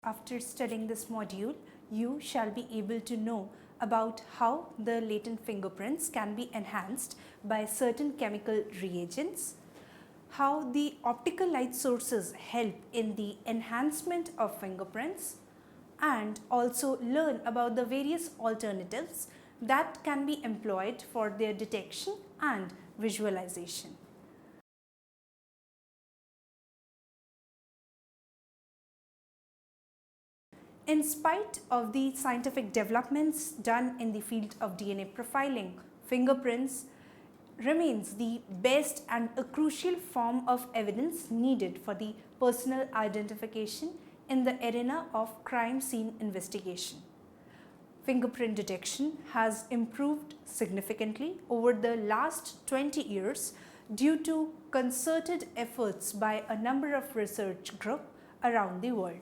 After studying this module, you shall be able to know about how the latent fingerprints can be enhanced by certain chemical reagents, how the optical light sources help in the enhancement of fingerprints, and also learn about the various alternatives that can be employed for their detection and visualization. In spite of the scientific developments done in the field of DNA profiling, fingerprints remains the best and a crucial form of evidence needed for the personal identification in the arena of crime scene investigation. Fingerprint detection has improved significantly over the last 20 years due to concerted efforts by a number of research groups around the world.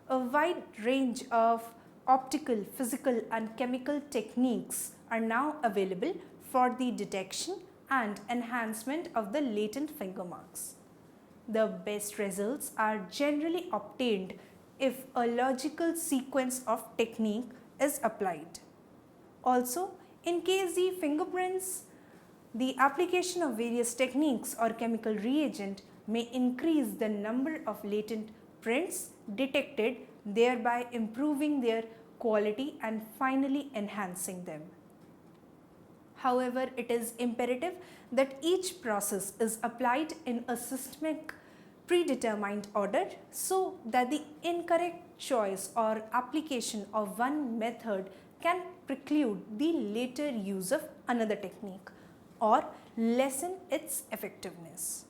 A wide range of optical, physical and chemical techniques are now available for the detection and enhancement of the latent finger marks. The best results are generally obtained if a logical sequence of technique is applied. Also, in case the fingerprints, the application of various techniques or chemical reagent may increase the number of latent prints detected, thereby improving their quality and finally enhancing them. However, it is imperative that each process is applied in a systemic predetermined order so that the incorrect choice or application of one method can preclude the later use of another technique or lessen its effectiveness.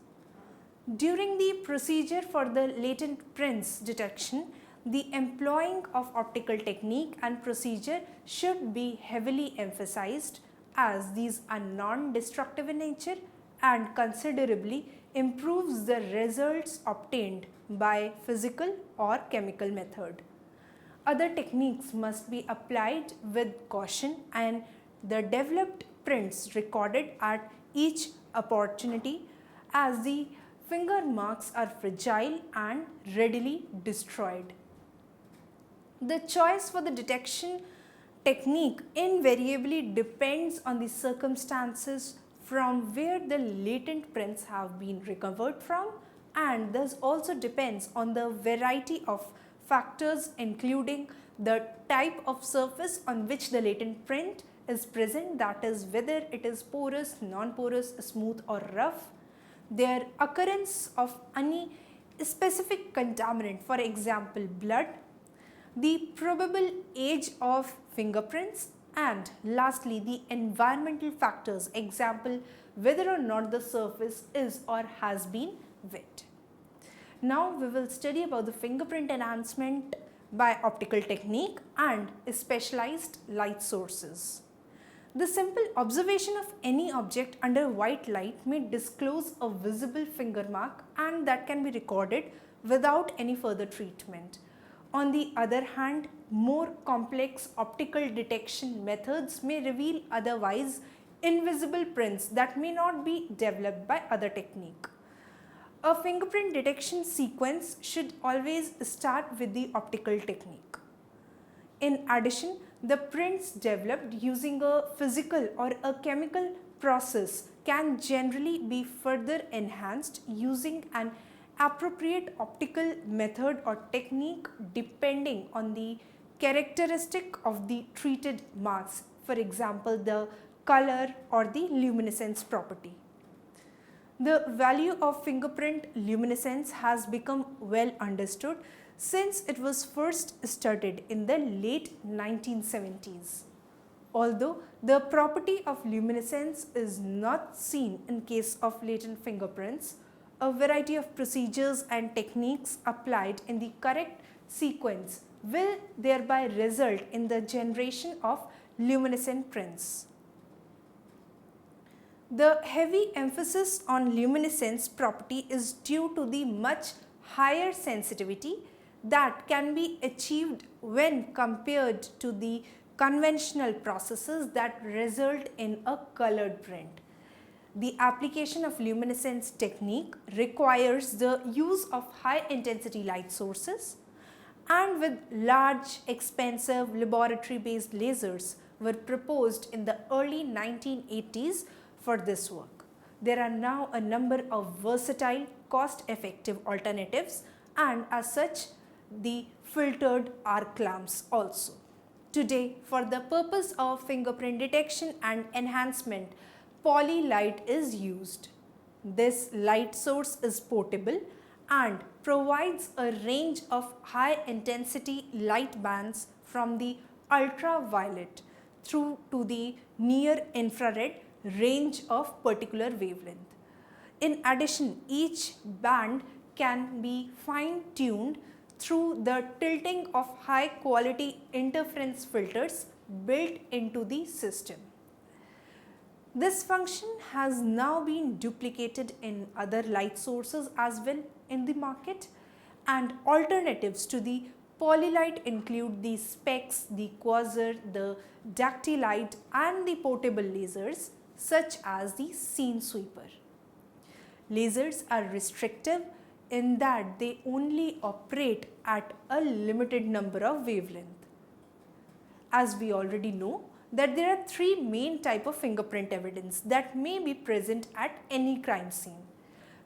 During the procedure for the latent prints detection, the employing of optical technique and procedure should be heavily emphasized as these are non-destructive in nature and considerably improves the results obtained by physical or chemical method. Other techniques must be applied with caution and the developed prints recorded at each opportunity as the finger marks are fragile and readily destroyed. The choice for the detection technique invariably depends on the circumstances from where the latent prints have been recovered from, and thus also depends on the variety of factors including the type of surface on which the latent print is present, that is whether it is porous, non-porous, smooth or rough, their occurrence of any specific contaminant, for example blood, the probable age of fingerprints, and lastly the environmental factors, example whether or not the surface is or has been wet. Now we will study about the fingerprint enhancement by optical technique and specialized light sources. The simple observation of any object under white light may disclose a visible finger mark, and that can be recorded without any further treatment. On the other hand, more complex optical detection methods may reveal otherwise invisible prints that may not be developed by other technique. A fingerprint detection sequence should always start with the optical technique. In addition, the prints developed using a physical or a chemical process can generally be further enhanced using an appropriate optical method or technique depending on the characteristic of the treated marks, for example the color or the luminescence property. The value of fingerprint luminescence has become well understood since it was first studied in the late 1970s. Although the property of luminescence is not seen in case of latent fingerprints, a variety of procedures and techniques applied in the correct sequence will thereby result in the generation of luminescent prints. The heavy emphasis on luminescence property is due to the much higher sensitivity that can be achieved when compared to the conventional processes that result in a colored print. The application of luminescence technique requires the use of high intensity light sources and with large, expensive laboratory-based lasers were proposed in the early 1980s for this work. There are now a number of versatile, cost-effective alternatives, and as such, the filtered arc lamps also. Today, for the purpose of fingerprint detection and enhancement, poly light is used. This light source is portable and provides a range of high intensity light bands from the ultraviolet through to the near infrared range of particular wavelength. In addition, each band can be fine-tuned through the tilting of high quality interference filters built into the system. This function has now been duplicated in other light sources as well in the market, and alternatives to the polylight include the specs, the quasar, the dactylite and the portable lasers such as the scene sweeper. Lasers are restrictive in that they only operate at a limited number of wavelengths. As we already know that there are three main types of fingerprint evidence that may be present at any crime scene.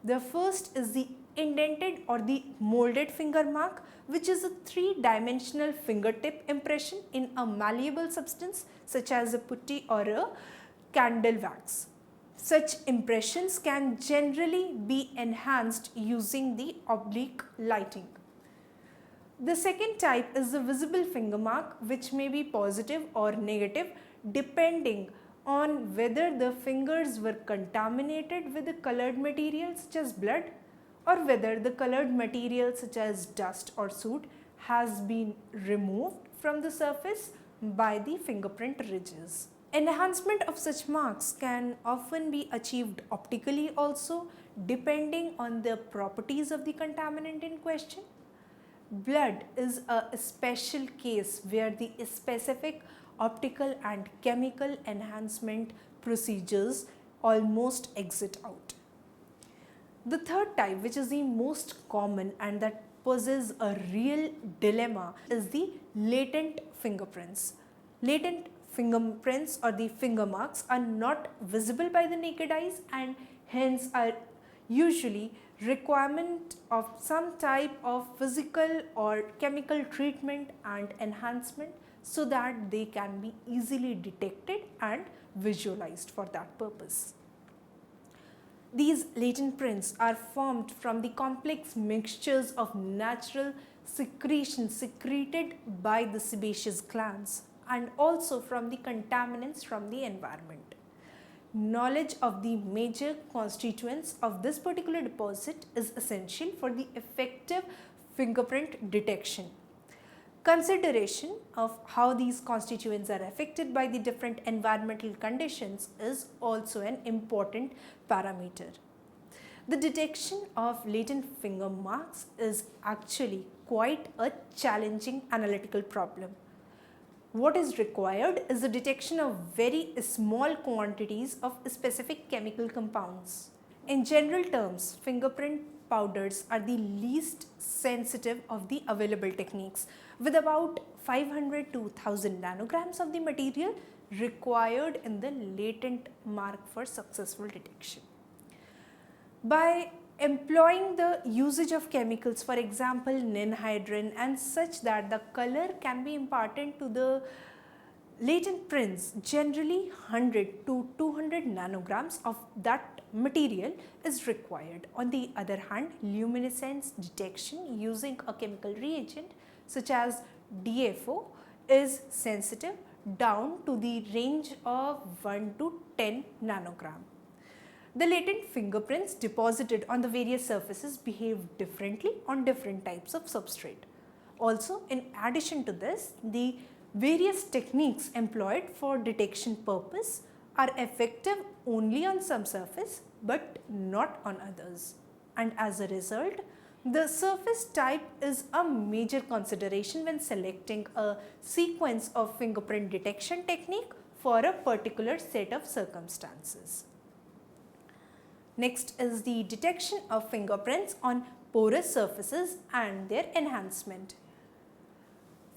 The first is the indented or the molded finger mark, which is a three-dimensional fingertip impression in a malleable substance such as a putty or a candle wax. Such impressions can generally be enhanced using the oblique lighting. The second type is the visible finger mark, which may be positive or negative depending on whether the fingers were contaminated with a colored material such as blood, or whether the colored material such as dust or soot has been removed from the surface by the fingerprint ridges. Enhancement of such marks can often be achieved optically also, depending on the properties of the contaminant in question. Blood is a special case where the specific optical and chemical enhancement procedures almost exit out. The third type, which is the most common and that poses a real dilemma, is the latent fingerprints. Latent fingerprints or the finger marks are not visible by the naked eyes and hence are usually requirement of some type of physical or chemical treatment and enhancement so that they can be easily detected and visualized for that purpose. These latent prints are formed from the complex mixtures of natural secretions secreted by the sebaceous glands and also from the contaminants from the environment. Knowledge of the major constituents of this particular deposit is essential for the effective fingerprint detection. Consideration of how these constituents are affected by the different environmental conditions is also an important parameter. The detection of latent finger marks is actually quite a challenging analytical problem. What is required is the detection of very small quantities of specific chemical compounds. In general terms, fingerprint powders are the least sensitive of the available techniques, with about 500 to 1000 nanograms of the material required in the latent mark for successful detection. By employing the usage of chemicals, for example ninhydrin, and such that the color can be imparted to the latent prints, generally 100 to 200 nanograms of that material is required. On the other hand, luminescence detection using a chemical reagent such as DFO is sensitive down to the range of 1 to 10 nanogram. The latent fingerprints deposited on the various surfaces behave differently on different types of substrate. Also, in addition to this, the various techniques employed for detection purpose are effective only on some surface but not on others. And as a result, the surface type is a major consideration when selecting a sequence of fingerprint detection technique for a particular set of circumstances. Next is the detection of fingerprints on porous surfaces and their enhancement.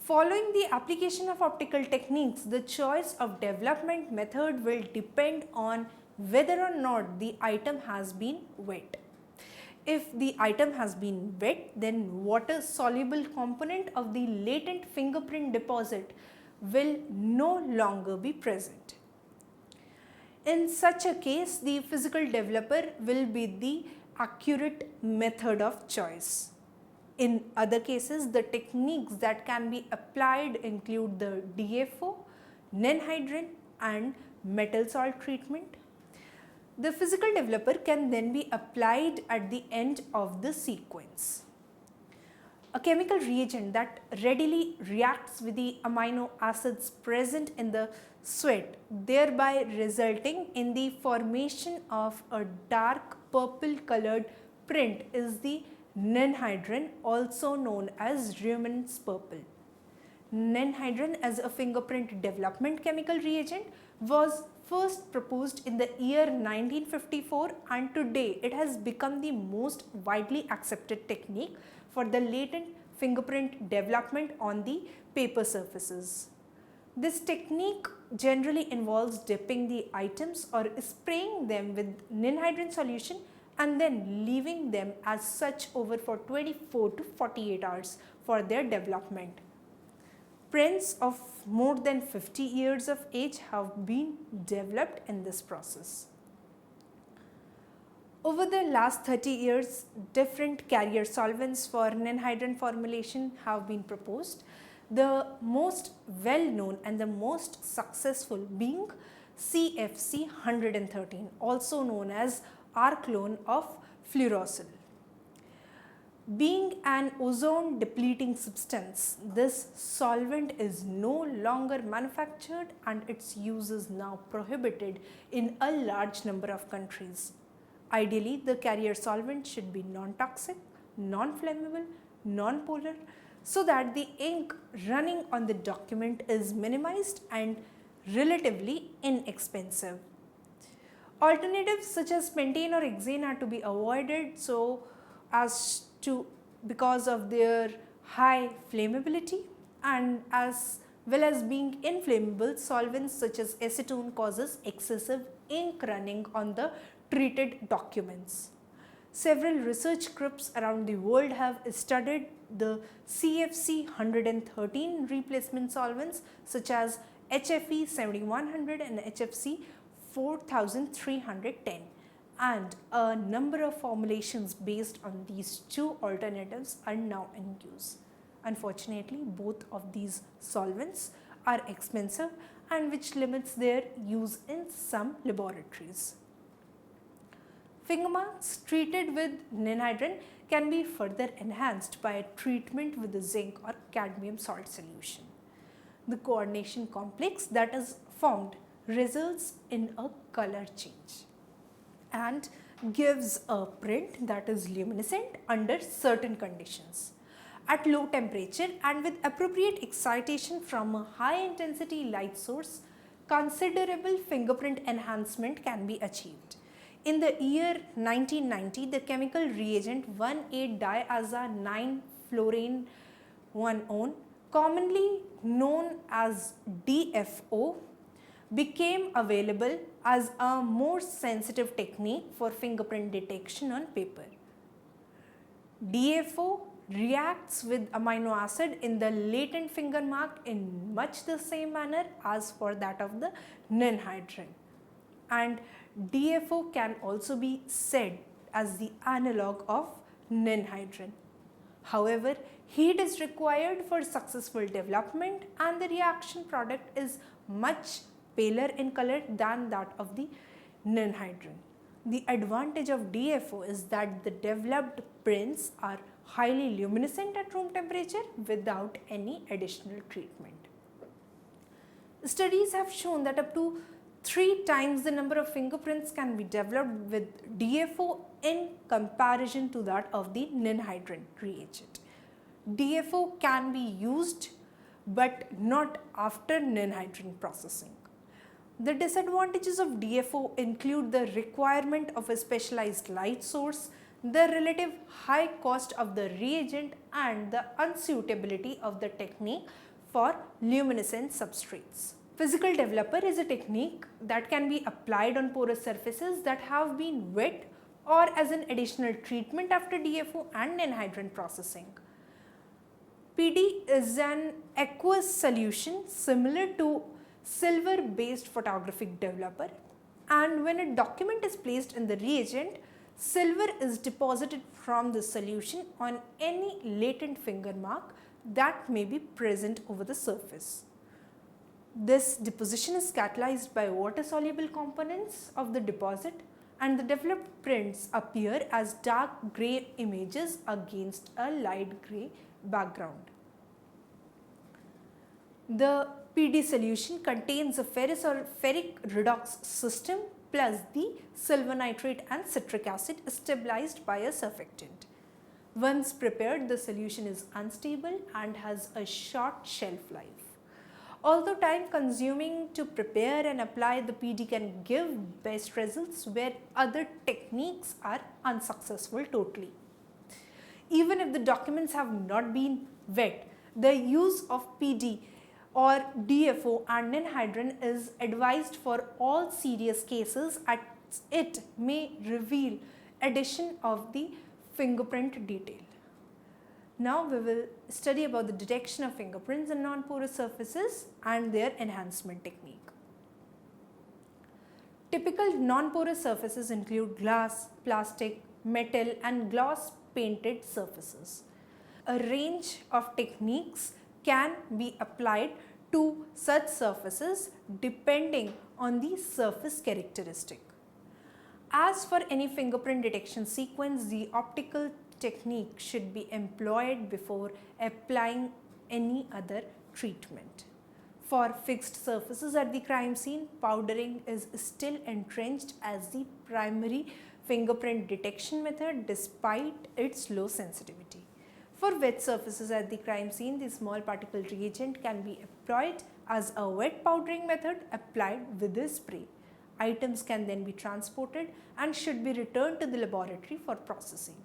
Following the application of optical techniques, the choice of development method will depend on whether or not the item has been wet. If the item has been wet, then water soluble component of the latent fingerprint deposit will no longer be present. In such a case, the physical developer will be the accurate method of choice. In other cases, the techniques that can be applied include the DFO, non-hydrin and metal salt treatment. The physical developer can then be applied at the end of the sequence. A chemical reagent that readily reacts with the amino acids present in the sweat, thereby resulting in the formation of a dark purple colored print, is the non-hydrin, also known as Ruminant's purple. Non-hydrin as a fingerprint development chemical reagent was first proposed in the year 1954, and today it has become the most widely accepted technique for the latent fingerprint development on the paper surfaces. This technique generally involves dipping the items or spraying them with non-hydrin solution and then leaving them as such over for 24 to 48 hours for their development. Prints of more than 50 years of age have been developed in this process. Over the last 30 years, different carrier solvents for non-hydrin formulation have been proposed. The most well known and the most successful being CFC-113, also known as R clone of fluorosil. Being an ozone depleting substance, this solvent is no longer manufactured and its use is now prohibited in a large number of countries. Ideally, the carrier solvent should be non-toxic, non-flammable, non-polar, so that the ink running on the document is minimized and relatively inexpensive. Alternatives such as pentane or hexane are to be avoided because of their high flammability, and as well as being inflammable, solvents such as acetone causes excessive ink running on the treated documents. Several research groups around the world have studied the CFC-113 replacement solvents such as HFE 7100 and HFC 4310, and a number of formulations based on these two alternatives are now in use. Unfortunately, both of these solvents are expensive and which limits their use in some laboratories. Finger marks treated with non-hydrin can be further enhanced by a treatment with a zinc or cadmium salt solution. The coordination complex that is formed results in a color change and gives a print that is luminescent under certain conditions. At low temperature and with appropriate excitation from a high intensity light source, considerable fingerprint enhancement can be achieved. In the year 1990, the chemical reagent 1,8-diaza-9-fluorine-1-one, commonly known as DFO, became available as a more sensitive technique for fingerprint detection on paper. DFO reacts with amino acid in the latent finger mark in much the same manner as for that of the non-hydrin, and DFO can also be said as the analog of non-hydrin. However, heat is required for successful development and the reaction product is much paler in color than that of the non-hydrin. The advantage of DFO is that the developed prints are highly luminescent at room temperature without any additional treatment. Studies have shown that up to 3 times the number of fingerprints can be developed with DFO in comparison to that of the non-hydrin reagent. DFO can be used but not after non-hydrin processing. The disadvantages of DFO include the requirement of a specialized light source, the relative high cost of the reagent, and the unsuitability of the technique for luminescent substrates. Physical developer is a technique that can be applied on porous surfaces that have been wet or as an additional treatment after DFO and anhydride processing. PD is an aqueous solution similar to silver based photographic developer, and when a document is placed in the reagent, silver is deposited from the solution on any latent finger mark that may be present over the surface. This deposition is catalyzed by water soluble components of the deposit, and the developed prints appear as dark grey images against a light grey background. The PD solution contains a ferrous or ferric redox system plus the silver nitrate and citric acid stabilized by a surfactant. Once prepared, the solution is unstable and has a short shelf life. Although time consuming to prepare and apply, the PD can give best results where other techniques are unsuccessful totally. Even if the documents have not been wet, the use of PD or DFO and anhydride is advised for all serious cases as it may reveal addition of the fingerprint detail. Now we will study about the detection of fingerprints in non-porous surfaces and their enhancement technique. Typical non-porous surfaces include glass, plastic, metal and gloss painted surfaces. A range of techniques can be applied to such surfaces depending on the surface characteristic. As for any fingerprint detection sequence, the optical technique should be employed before applying any other treatment. For fixed surfaces at the crime scene, powdering is still entrenched as the primary fingerprint detection method despite its low sensitivity. For wet surfaces at the crime scene, the small particle reagent can be employed as a wet powdering method applied with a spray. Items can then be transported and should be returned to the laboratory for processing.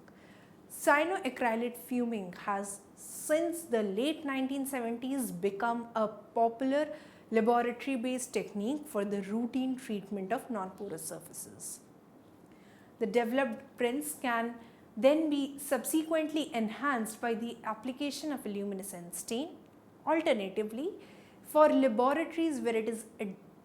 Cyanoacrylate fuming has since the late 1970s become a popular laboratory-based technique for the routine treatment of non-porous surfaces. The developed prints can then be subsequently enhanced by the application of a luminescent stain. Alternatively, for laboratories where it is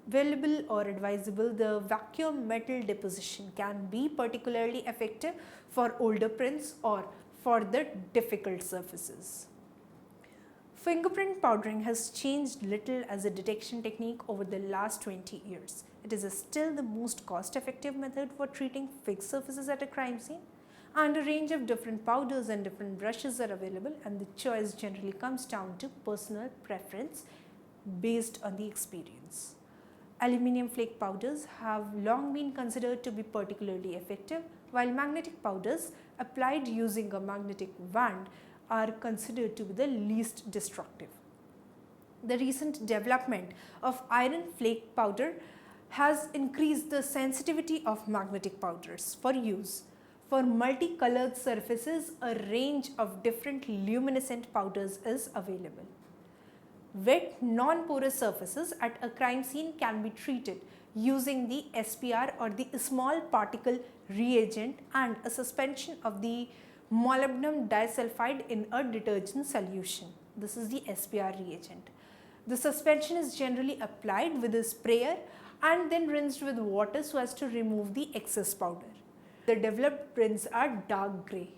available or advisable, the vacuum metal deposition can be particularly effective for older prints or for the difficult surfaces. Fingerprint powdering has changed little as a detection technique over the last 20 years. It is still the most cost-effective method for treating fixed surfaces at a crime scene, and a range of different powders and different brushes are available, and the choice generally comes down to personal preference based on the experience. Aluminium flake powders have long been considered to be particularly effective, while magnetic powders applied using a magnetic wand are considered to be the least destructive. The recent development of iron flake powder has increased the sensitivity of magnetic powders for use. For multicolored surfaces, a range of different luminescent powders is available. Wet non-porous surfaces at a crime scene can be treated using the SPR or the small particle reagent and a suspension of the molybdenum disulfide in a detergent solution. This is the SPR reagent. The suspension is generally applied with a sprayer and then rinsed with water so as to remove the excess powder. The developed prints are dark grey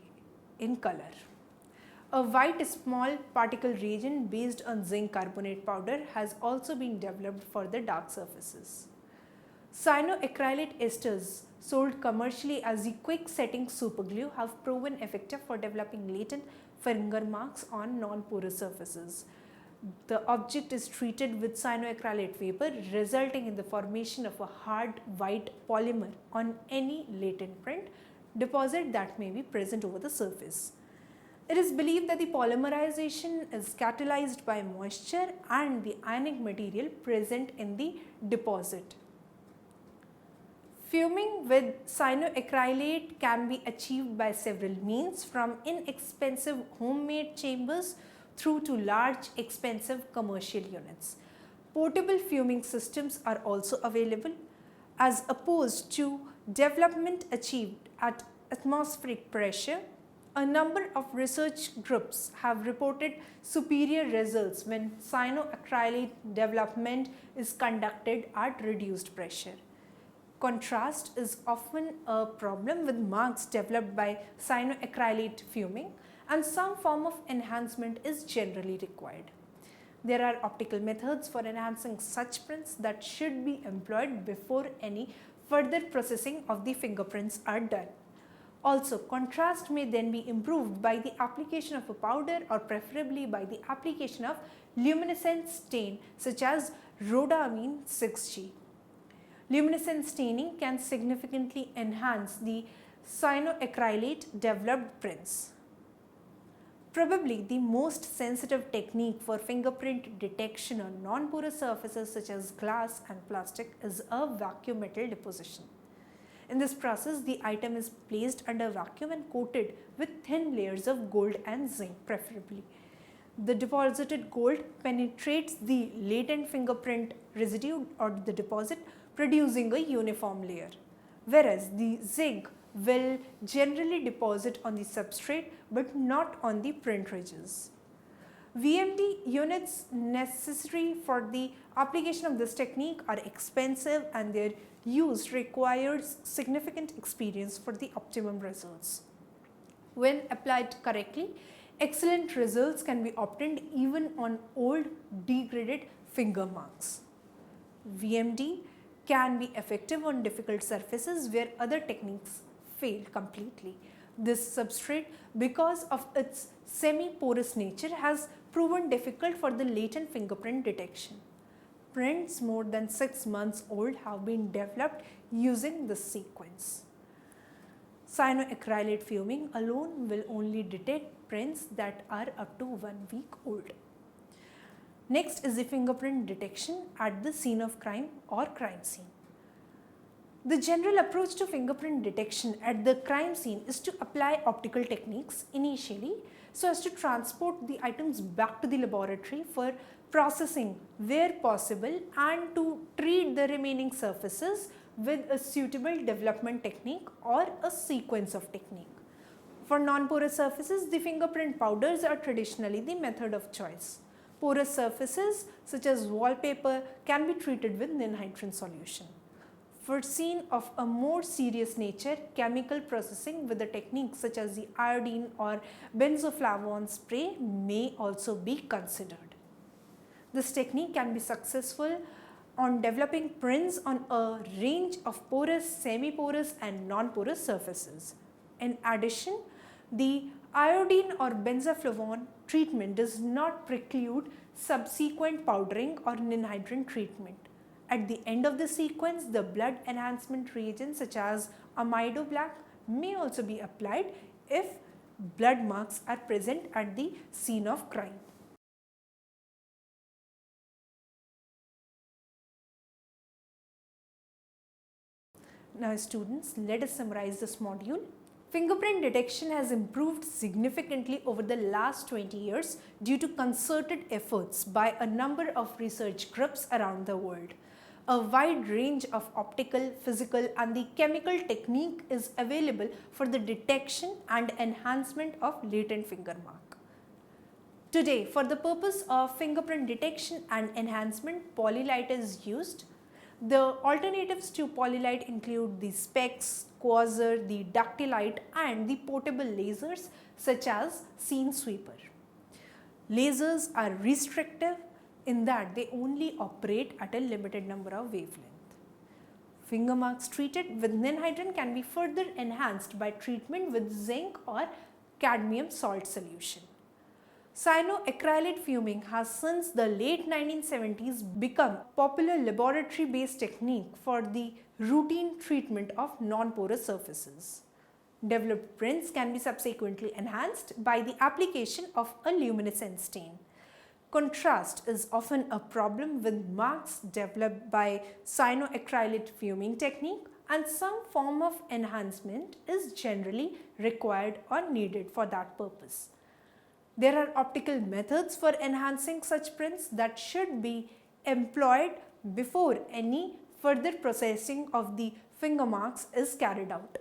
in color. A white small particle reagent based on zinc carbonate powder has also been developed for the dark surfaces. Cyanoacrylate esters sold commercially as the quick setting superglue have proven effective for developing latent finger marks on non-porous surfaces. The object is treated with cyanoacrylate vapor, resulting in the formation of a hard white polymer on any latent print deposit that may be present over the surface. It is believed that the polymerization is catalyzed by moisture and the ionic material present in the deposit. Fuming with cyanoacrylate can be achieved by several means, from inexpensive homemade chambers through to large, expensive commercial units. Portable fuming systems are also available, as opposed to development achieved at atmospheric pressure. A number of research groups have reported superior results when cyanoacrylate development is conducted at reduced pressure. Contrast is often a problem with marks developed by cyanoacrylate fuming, and some form of enhancement is generally required. There are optical methods for enhancing such prints that should be employed before any further processing of the fingerprints are done. Also, contrast may then be improved by the application of a powder or preferably by the application of luminescent stain such as rhodamine 6G. Luminescent staining can significantly enhance the cyanoacrylate developed prints. Probably the most sensitive technique for fingerprint detection on non-porous surfaces such as glass and plastic is a vacuum metal deposition. In this process, the item is placed under vacuum and coated with thin layers of gold and zinc preferably. The deposited gold penetrates the latent fingerprint residue or the deposit, producing a uniform layer, whereas the zinc will generally deposit on the substrate but not on the print ridges. VMD units necessary for the application of this technique are expensive and their use requires significant experience for the optimum results. When applied correctly, excellent results can be obtained even on old degraded finger marks. VMD can be effective on difficult surfaces where other techniques fail completely. This substrate, because of its semi-porous nature, has proven difficult for the latent fingerprint detection. Prints more than 6 months old have been developed using this sequence. Cyanoacrylate fuming alone will only detect prints that are up to 1 week old. Next is the fingerprint detection at the scene of crime or crime scene. The general approach to fingerprint detection at the crime scene is to apply optical techniques initially so as to transport the items back to the laboratory for processing where possible and to treat the remaining surfaces with a suitable development technique or a sequence of technique. For non-porous surfaces, the fingerprint powders are traditionally the method of choice. Porous surfaces such as wallpaper can be treated with ninhydrin solution. For scene of a more serious nature, chemical processing with a technique such as the iodine or benzoflavone spray may also be considered. This technique can be successful on developing prints on a range of porous, semi-porous and non-porous surfaces. In addition, the iodine or benzoflavone treatment does not preclude subsequent powdering or ninhydrin treatment. At the end of the sequence, the blood enhancement reagents such as amido black may also be applied if blood marks are present at the scene of crime. Now students, let us summarize this module. Fingerprint detection has improved significantly over the last 20 years due to concerted efforts by a number of research groups around the world. A wide range of optical, physical and the chemical technique is available for the detection and enhancement of latent finger mark. Today, for the purpose of fingerprint detection and enhancement, polylite is used. The alternatives to polylite include the specs, quasar, the ductilite and the portable lasers such as scene sweeper. Lasers are restrictive in that they only operate at a limited number of wavelength. Finger marks treated with ninhydrin can be further enhanced by treatment with zinc or cadmium salt solution. Cyanoacrylate fuming has since the late 1970s become a popular laboratory-based technique for the routine treatment of non-porous surfaces. Developed prints can be subsequently enhanced by the application of a luminescent stain. Contrast is often a problem with marks developed by cyanoacrylate fuming technique, and some form of enhancement is generally required or needed for that purpose. There are optical methods for enhancing such prints that should be employed before any further processing of the finger marks is carried out.